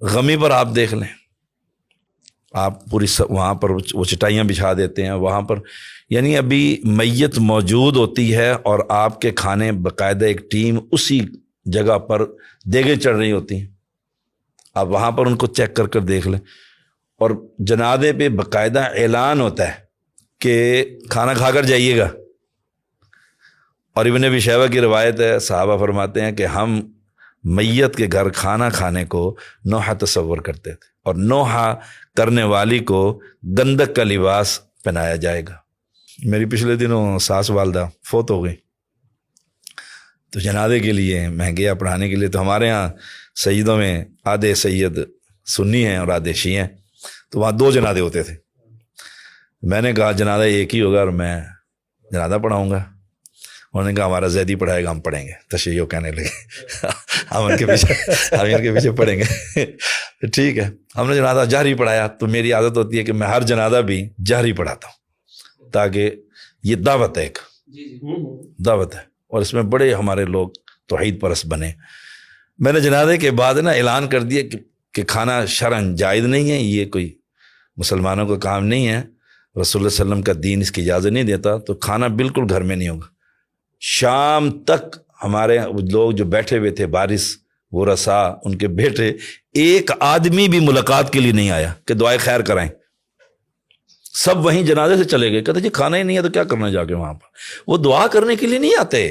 غمی پر آپ دیکھ لیں، آپ پوری وہاں پر وہ چٹائیاں بچھا دیتے ہیں وہاں پر، یعنی ابھی میت موجود ہوتی ہے اور آپ کے کھانے باقاعدہ ایک ٹیم اسی جگہ پر دیگیں چڑھ رہی ہوتی ہیں، آپ وہاں پر ان کو چیک کر کر دیکھ لیں، اور جنازے پہ باقاعدہ اعلان ہوتا ہے کہ کھانا کھا کر جائیے گا۔ اور ابن ابی شیبہ کی روایت ہے، صحابہ فرماتے ہیں کہ ہم میت کے گھر کھانا کھانے کو نوحہ تصور کرتے تھے، اور نوحہ کرنے والی کو گندک کا لباس پہنایا جائے گا۔ میری پچھلے دنوں ساس والدہ فوت ہو گئی، تو جنازے کے لیے میں گیا پڑھانے کے لیے، تو ہمارے ہاں سیدوں میں آدھے سید سنی ہیں اور آدھے شیعہ ہیں، تو وہاں 2 جنازے ہوتے تھے۔ میں نے کہا جنازہ ایک ہی ہوگا اور میں جنازہ پڑھاؤں گا۔ انہوں نے کہا ہمارا زیدی پڑھائے گا، ہم پڑھیں گے۔ تشیع کہنے لگے ہم ان کے پیچھے پڑھیں گے۔ ٹھیک ہے، ہم نے جنازہ جہری پڑھایا، تو میری عادت ہوتی ہے کہ میں ہر جنازہ بھی جہری پڑھاتا ہوں، تاکہ یہ دعوت ہے، ایک دعوت ہے، اور اس میں بڑے ہمارے لوگ توحید پرست بنے۔ میں نے جنازے کے بعد نا اعلان کر دیا کہ کھانا شرعاً جائز نہیں ہے، یہ کوئی مسلمانوں کا کام نہیں ہے، رسول اللہ صلی اللہ علیہ وسلم کا دین اس کی اجازت نہیں دیتا، تو کھانا بالکل گھر میں نہیں ہوگا۔ شام تک ہمارے لوگ جو بیٹھے ہوئے تھے، بارش، وہ رسا، ان کے بیٹے، ایک آدمی بھی ملاقات کے لیے نہیں آیا کہ دعائے خیر کرائیں، سب وہیں جنازے سے چلے گئے، کہتے جی کھانا ہی نہیں ہے تو کیا کرنا جا کے وہاں پر۔ وہ دعا کرنے کے لیے نہیں آتے،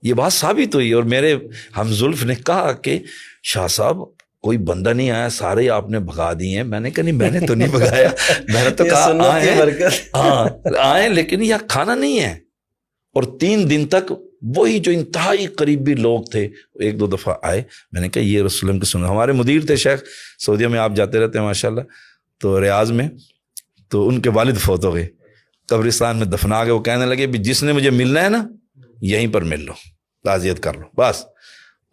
یہ بات ثابت ہوئی۔ اور میرے ہم زلف نے کہا کہ شاہ صاحب کوئی بندہ نہیں آیا، سارے آپ نے بھگا دیے ہیں۔ میں نے کہا نہیں، میں نے تو نہیں بھگایا، میں نے تو کہا آئیں لیکن یہ کھانا نہیں ہے۔ اور 3 دن تک وہی جو انتہائی قریبی لوگ تھے 1-2 دفعہ آئے، میں نے کہا یہ رسول اللہ کی سنت۔ ہمارے مدیر تھے شیخ، سعودیہ میں آپ جاتے رہتے ہیں ماشاءاللہ، تو ریاض میں، تو ان کے والد فوت ہو گئے، قبرستان میں دفنا گئے۔ وہ کہنے لگے بھی جس نے مجھے ملنا ہے نا یہیں پر مل لو، تعزیت کر لو بس،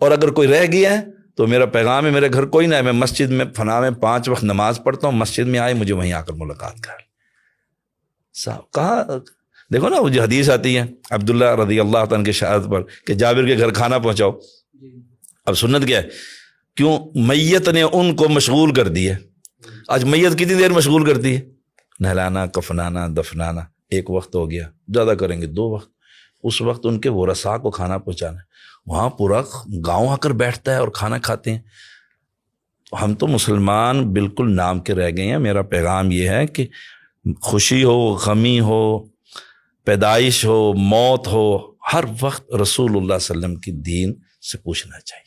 اور اگر کوئی رہ گیا ہے تو میرا پیغام ہے، میرے گھر کوئی نہ ہے، میں مسجد میں فنا میں 5 وقت نماز پڑھتا ہوں، مسجد میں آئے مجھے وہیں آ کر ملاقات کر۔ صاحب کہاں دیکھو نا، وہ جو حدیث آتی ہے عبداللہ رضی اللہ عنہ کے شہادت پر کہ جابر کے گھر کھانا پہنچاؤ۔ اب سنت کیا ہے؟ کیوں؟ میت نے ان کو مشغول کر دی ہے۔ آج میت کتنی دیر مشغول کرتی ہے؟ نہلانا، کفنانا، دفنانا، 1 وقت ہو گیا، زیادہ کریں گے 2 وقت، اس وقت ان کے ورثاء کو کھانا پہنچانا ہے۔ وہاں پورا گاؤں آ کر بیٹھتا ہے اور کھانا کھاتے ہیں۔ ہم تو مسلمان بالکل نام کے رہ گئے ہیں۔ میرا پیغام یہ ہے کہ خوشی ہو، غمی ہو، پیدائش ہو، موت ہو، ہر وقت رسول اللہ صلی اللہ علیہ وسلم کی دین سے پوچھنا چاہیے۔